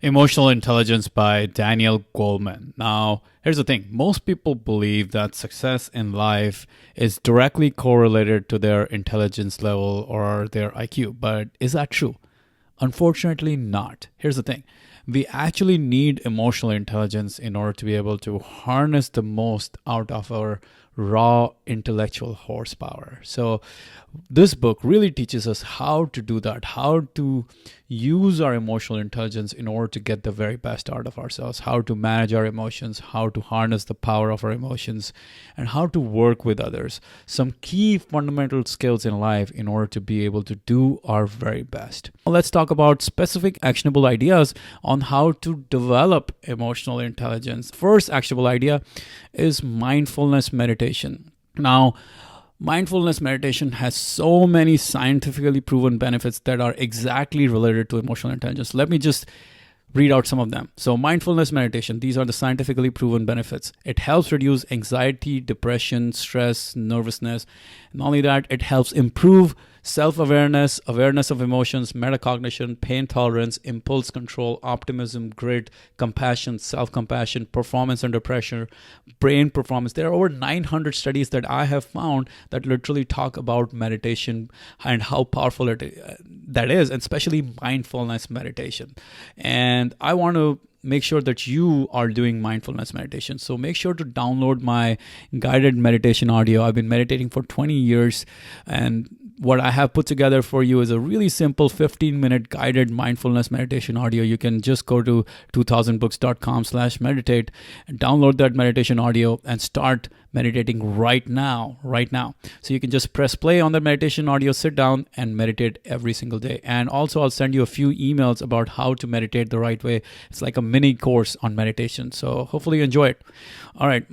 Emotional Intelligence by Daniel Goleman. Now, here's the thing. Most people believe that success in life is directly correlated to their intelligence level or their IQ. But is that true? Unfortunately, not. Here's the thing. We actually need emotional intelligence in order to be able to harness the most out of our raw intellectual horsepower. So, this book really teaches us how to do that, how to use our emotional intelligence in order to get the very best out of ourselves, how to manage our emotions, how to harness the power of our emotions, and how to work with others. Some key fundamental skills in life in order to be able to do our very best. Let's talk about specific actionable ideas on how to develop emotional intelligence. First actionable idea is mindfulness meditation. Now, mindfulness meditation has so many scientifically proven benefits that are exactly related to emotional intelligence. Let me just read out some of them. So, mindfulness meditation, these are the scientifically proven benefits. It helps reduce anxiety, depression, stress, nervousness. Not only that, it helps improve self-awareness, awareness of emotions, metacognition, pain tolerance, impulse control, optimism, grit, compassion, self-compassion, performance under pressure, brain performance. There are over 900 studies that I have found that literally talk about meditation and how powerful that is, and especially mindfulness meditation. And I want to make sure that you are doing mindfulness meditation. So make sure to download my guided meditation audio. I've been meditating for 20 years, and what I have put together for you is a really simple 15-minute guided mindfulness meditation audio. You can just go to 2000books.com/meditate and download that meditation audio and start meditating right now. So you can just press play on the meditation audio, sit down and meditate every single day. And also I'll send you a few emails about how to meditate the right way. It's like a mini course on meditation. So hopefully you enjoy it. All right.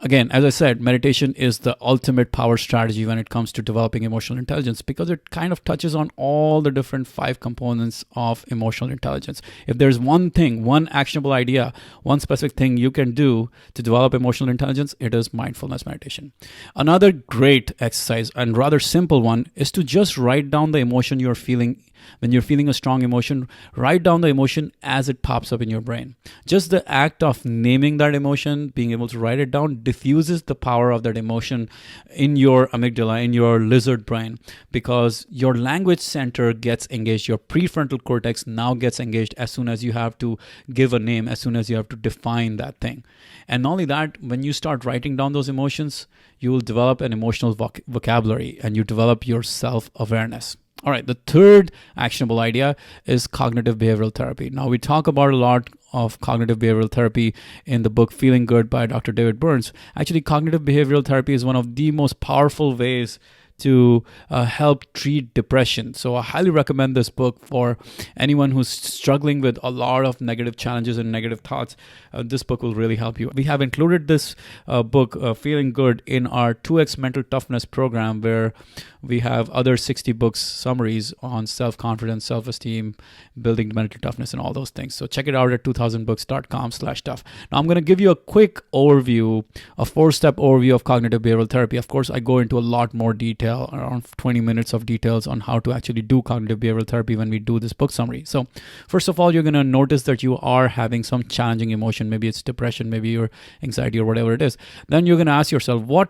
Again, as I said, meditation is the ultimate power strategy when it comes to developing emotional intelligence because it kind of touches on all the different 5 components of emotional intelligence. If there's one thing, one actionable idea, one specific thing you can do to develop emotional intelligence, it is mindfulness meditation. Another great exercise and rather simple one is to just write down the emotion you're feeling. When you're feeling a strong emotion, write down the emotion as it pops up in your brain. Just the act of naming that emotion, being able to write it down, diffuses the power of that emotion in your amygdala, in your lizard brain, because your language center gets engaged. Your prefrontal cortex now gets engaged as soon as you have to give a name, as soon as you have to define that thing. And not only that, when you start writing down those emotions, you will develop an emotional vocabulary and you develop your self-awareness. All right, the third actionable idea is cognitive behavioral therapy. Now, we talk about a lot of cognitive behavioral therapy in the book Feeling Good by Dr. David Burns. Actually, cognitive behavioral therapy is one of the most powerful ways to help treat depression. So I highly recommend this book for anyone who's struggling with a lot of negative challenges and negative thoughts. This book will really help you. We have included this book, Feeling Good, in our 2X Mental Toughness program, where we have other 60 books summaries on self-confidence, self-esteem, building mental toughness, and all those things. So check it out at 2000books.com/tough. Now I'm going to give you a quick overview, a 4-step overview of cognitive behavioral therapy. Of course, I go into a lot more detail, around 20 minutes of details on how to actually do cognitive behavioral therapy when we do this book summary. So first of all, you're going to notice that you are having some challenging emotion. Maybe it's depression, maybe your anxiety or whatever it is. Then you're going to ask yourself, what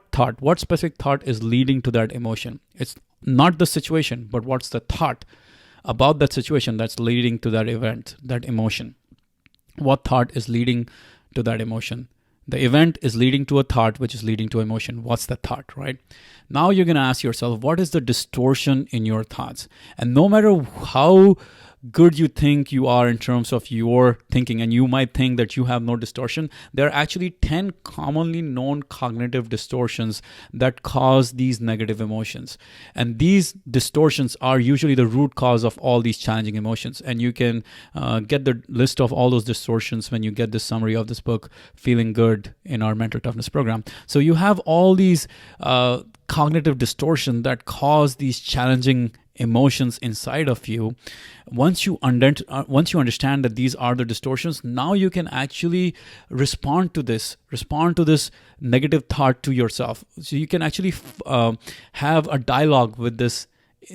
specific thought is leading to that emotion? It's not the situation, but what's the thought about that situation that's leading to that event, that emotion? What thought is leading to that emotion? The event is leading to a thought, which is leading to emotion. What's the thought, right? Now you're going to ask yourself, what is the distortion in your thoughts? And no matter how good you think you are in terms of your thinking, and you might think that you have no distortion, there are actually 10 commonly known cognitive distortions that cause these negative emotions. And these distortions are usually the root cause of all these challenging emotions. And you can get the list of all those distortions when you get the summary of this book, Feeling Good, in our mental toughness program. So you have all these cognitive distortions that cause these challenging emotions inside of you. Once you understand that these are the distortions, now you can actually respond to this negative thought to yourself. So you can actually have a dialogue with this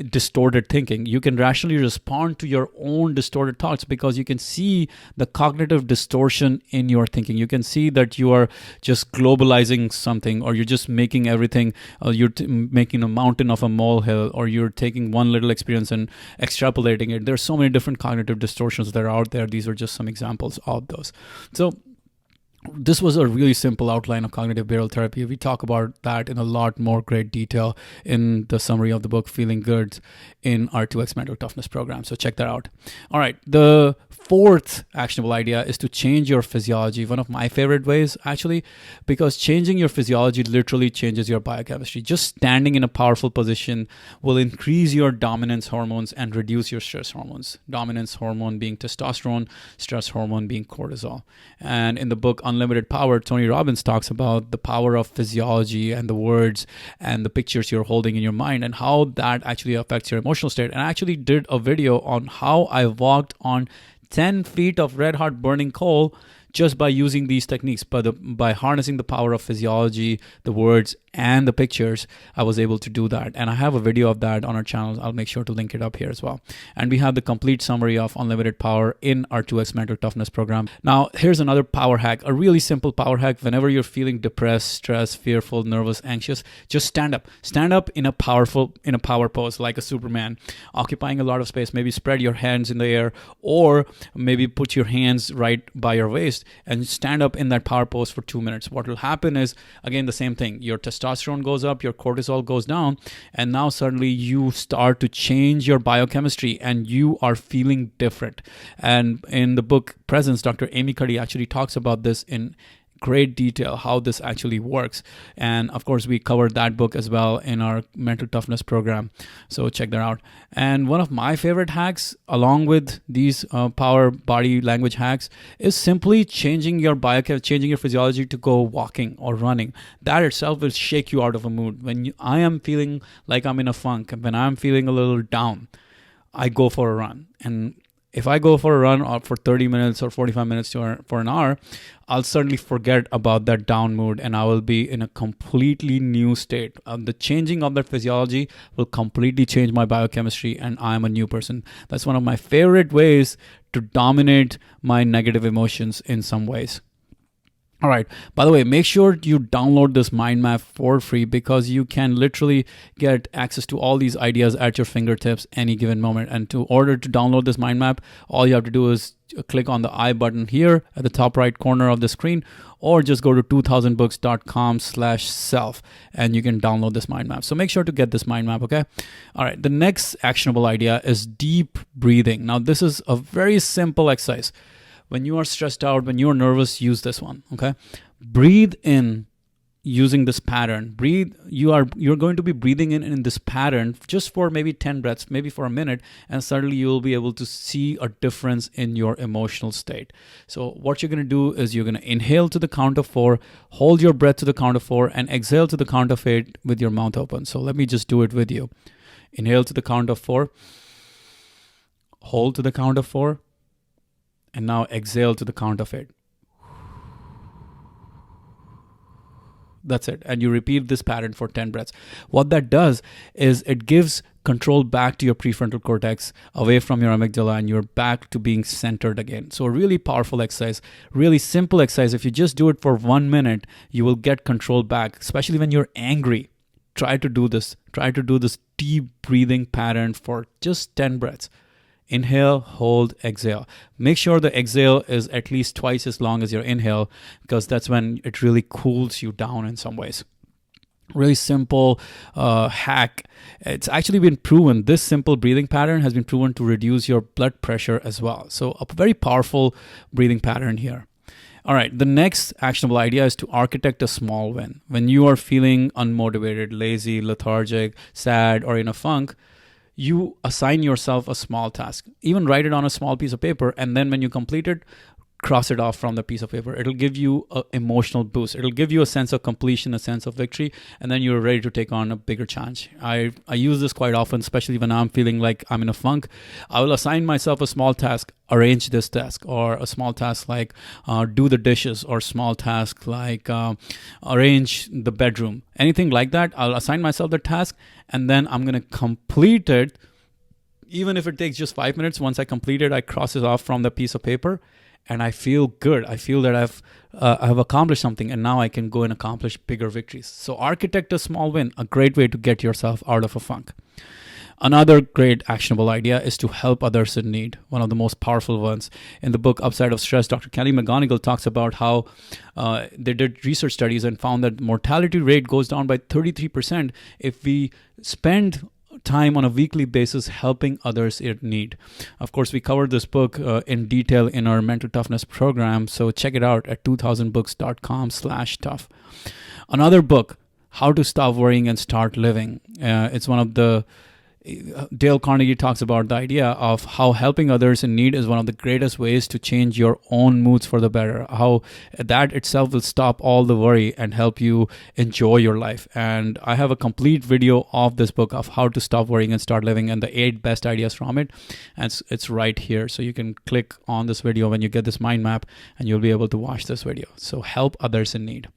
distorted thinking. You can rationally respond to your own distorted thoughts because you can see the cognitive distortion in your thinking. You can see that you are just globalizing something, or you're just making everything, making a mountain of a molehill, or you're taking one little experience and extrapolating it. There's so many different cognitive distortions that are out there. These are just some examples of those. So this was a really simple outline of cognitive behavioral therapy. We talk about that in a lot more great detail in the summary of the book, Feeling Good, in our 2X Mental Toughness program. So check that out. All right. The fourth actionable idea is to change your physiology. One of my favorite ways, actually, because changing your physiology literally changes your biochemistry. Just standing in a powerful position will increase your dominance hormones and reduce your stress hormones. Dominance hormone being testosterone, stress hormone being cortisol. And in the book, Unlimited Power, Tony Robbins talks about the power of physiology and the words and the pictures you're holding in your mind and how that actually affects your emotional state. And I actually did a video on how I walked on 10 feet of red hot burning coal just by using these techniques. But by harnessing the power of physiology, the words, and the pictures, I was able to do that. And I have a video of that on our channel. I'll make sure to link it up here as well. And we have the complete summary of Unlimited Power in our 2X Mental Toughness program. Now, here's another power hack, a really simple power hack. Whenever you're feeling depressed, stressed, fearful, nervous, anxious, just stand up. Stand up in a power pose, like a Superman, occupying a lot of space. Maybe spread your hands in the air, or maybe put your hands right by your waist and stand up in that power pose for 2 minutes. What will happen is, again, the same thing. Your testosterone goes up, your cortisol goes down, and now suddenly you start to change your biochemistry and you are feeling different. And in the book Presence, Dr. Amy Cuddy actually talks about this in great detail, how this actually works. And of course, we covered that book as well in our mental toughness program. So check that out. And one of my favorite hacks, along with these power body language hacks, is simply changing your changing your physiology to go walking or running. That itself will shake you out of a mood. When I am feeling like I'm in a funk, when I'm feeling a little down, I go for a run. And if I go for a run for 30 minutes or 45 minutes for an hour, I'll certainly forget about that down mood and I will be in a completely new state. The changing of that physiology will completely change my biochemistry and I'm a new person. That's one of my favorite ways to dominate my negative emotions in some ways. All right. By the way, make sure you download this mind map for free because you can literally get access to all these ideas at your fingertips any given moment. And in order to download this mind map, all you have to do is click on the I button here at the top right corner of the screen, or just go to 2000books.com/self and you can download this mind map. So make sure to get this mind map, okay? All right. The next actionable idea is deep breathing. Now, this is a very simple exercise. When you are stressed out, when you're nervous, use this one, okay? Breathe in using this pattern. You're going to be breathing in this pattern just for maybe 10 breaths, maybe for a minute, and suddenly you'll be able to see a difference in your emotional state. So what you're going to do is you're going to inhale to the count of 4, hold your breath to the count of 4, and exhale to the count of 8 with your mouth open. So let me just do it with you. Inhale to the count of 4, hold to the count of 4, and now exhale to the count of 8. That's it. And you repeat this pattern for 10 breaths. What that does is it gives control back to your prefrontal cortex, away from your amygdala, and you're back to being centered again. So a really powerful exercise, really simple exercise. If you just do it for 1 minute, you will get control back, especially when you're angry. Try to do this. Try to do this deep breathing pattern for just 10 breaths. Inhale, hold, exhale. Make sure the exhale is at least twice as long as your inhale because that's when it really cools you down in some ways. Really simple hack. It's actually been proven, this simple breathing pattern has been proven to reduce your blood pressure as well. So a very powerful breathing pattern here. All right, the next actionable idea is to architect a small win. When you are feeling unmotivated, lazy, lethargic, sad, or in a funk, you assign yourself a small task. Even write it on a small piece of paper, and then when you complete it, cross it off from the piece of paper. It'll give you an emotional boost. It'll give you a sense of completion, a sense of victory, and then you're ready to take on a bigger challenge. I use this quite often, especially when I'm feeling like I'm in a funk. I will assign myself a small task, arrange this task, or a small task like do the dishes, or small task like arrange the bedroom. Anything like that, I'll assign myself the task, and then I'm going to complete it. Even if it takes just 5 minutes, once I complete it, I cross it off from the piece of paper. And I feel good. I feel that I've accomplished something, and now I can go and accomplish bigger victories. So architect a small win, a great way to get yourself out of a funk. Another great actionable idea is to help others in need, one of the most powerful ones. In the book Upside of Stress, Dr. Kelly McGonigal talks about how they did research studies and found that mortality rate goes down by 33% if we spend time on a weekly basis helping others in need. Of course, we covered this book in detail in our mental toughness program, so check it out at 2000books.com/tough. Another book, How to Stop Worrying and Start Living. It's one of the Dale Carnegie talks about the idea of how helping others in need is one of the greatest ways to change your own moods for the better. How that itself will stop all the worry and help you enjoy your life. And I have a complete video of this book of How to Stop Worrying and Start Living and the 8 best ideas from it. And it's right here. So you can click on this video when you get this mind map and you'll be able to watch this video. So help others in need.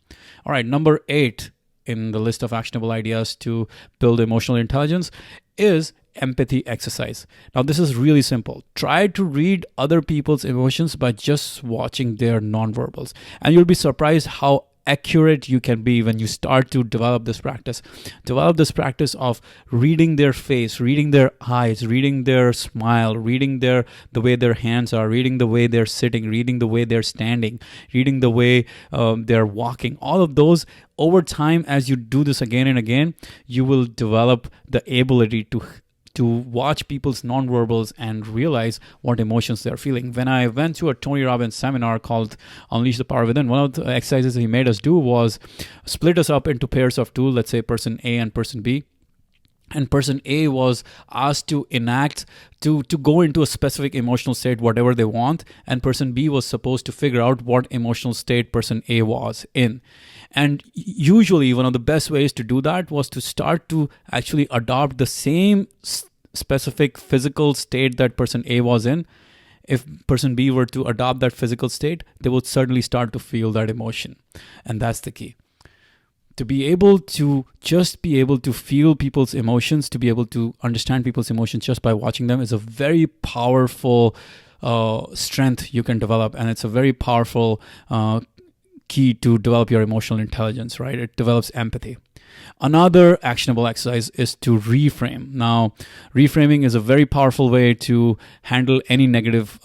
All right, number 8 in the list of actionable ideas to build emotional intelligence is empathy exercise. Now, this is really simple. Try to read other people's emotions by just watching their nonverbals, and you'll be surprised how accurate you can be when you start to develop this practice. Develop this practice of reading their face, reading their eyes, reading their smile, reading the way their hands are, reading the way they're sitting, reading the way they're standing, reading the way they're walking. All of those, over time, as you do this again and again, you will develop the ability to watch people's nonverbals and realize what emotions they're feeling. When I went to a Tony Robbins seminar called Unleash the Power Within, one of the exercises he made us do was split us up into pairs of 2, let's say person A and person B. And person A was asked to enact, to go into a specific emotional state, whatever they want. And person B was supposed to figure out what emotional state person A was in. And usually one of the best ways to do that was to start to actually adopt the same specific physical state that person A was in. If person B were to adopt that physical state, they would certainly start to feel that emotion. And that's the key. To be able to feel people's emotions, to be able to understand people's emotions just by watching them is a very powerful strength you can develop. And it's a very powerful key to develop your emotional intelligence, right? It develops empathy. Another actionable exercise is to reframe. Now, reframing is a very powerful way to handle any negative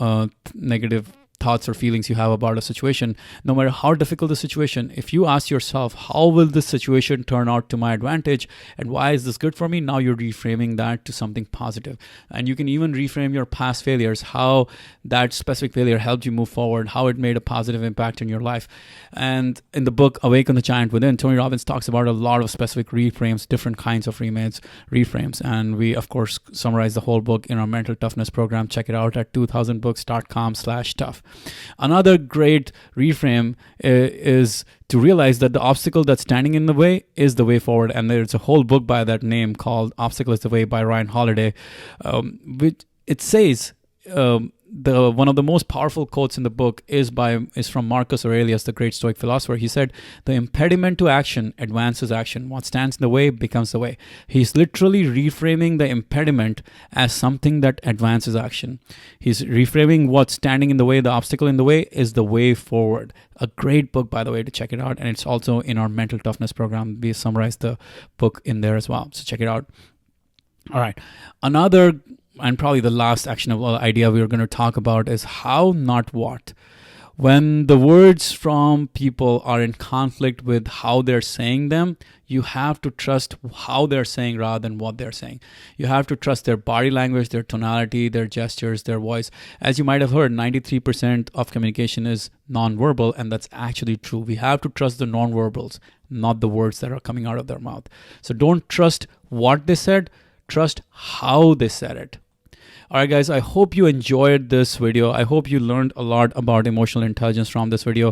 thoughts or feelings you have about a situation. No matter how difficult the situation, if you ask yourself, how will this situation turn out to my advantage and why is this good for me? Now you're reframing that to something positive. And you can even reframe your past failures, how that specific failure helped you move forward, how it made a positive impact in your life. And in the book Awaken the Giant Within, Tony Robbins talks about a lot of specific reframes, different kinds of reframes. And we, of course, summarize the whole book in our mental toughness program. Check it out at 2000books.com/tough. Another great reframe is to realize that the obstacle that's standing in the way is the way forward. And there's a whole book by that name called Obstacle is the Way by Ryan Holiday, which it says, one of the most powerful quotes in the book is from Marcus Aurelius, the great Stoic philosopher. He said, "The impediment to action advances action. What stands in the way becomes the way." He's literally reframing the impediment as something that advances action. He's reframing what's standing in the way, the obstacle in the way, is the way forward. A great book, by the way, to check it out. And it's also in our mental toughness program. We summarize the book in there as well. So check it out. All right. Another and probably the last actionable idea we're going to talk about is how, not what. When the words from people are in conflict with how they're saying them, you have to trust how they're saying rather than what they're saying. You have to trust their body language, their tonality, their gestures, their voice. As you might have heard, 93% of communication is nonverbal, and that's actually true. We have to trust the nonverbals, not the words that are coming out of their mouth. So don't trust what they said, trust how they said it. All right, guys, I hope you enjoyed this video. I hope you learned a lot about emotional intelligence from this video.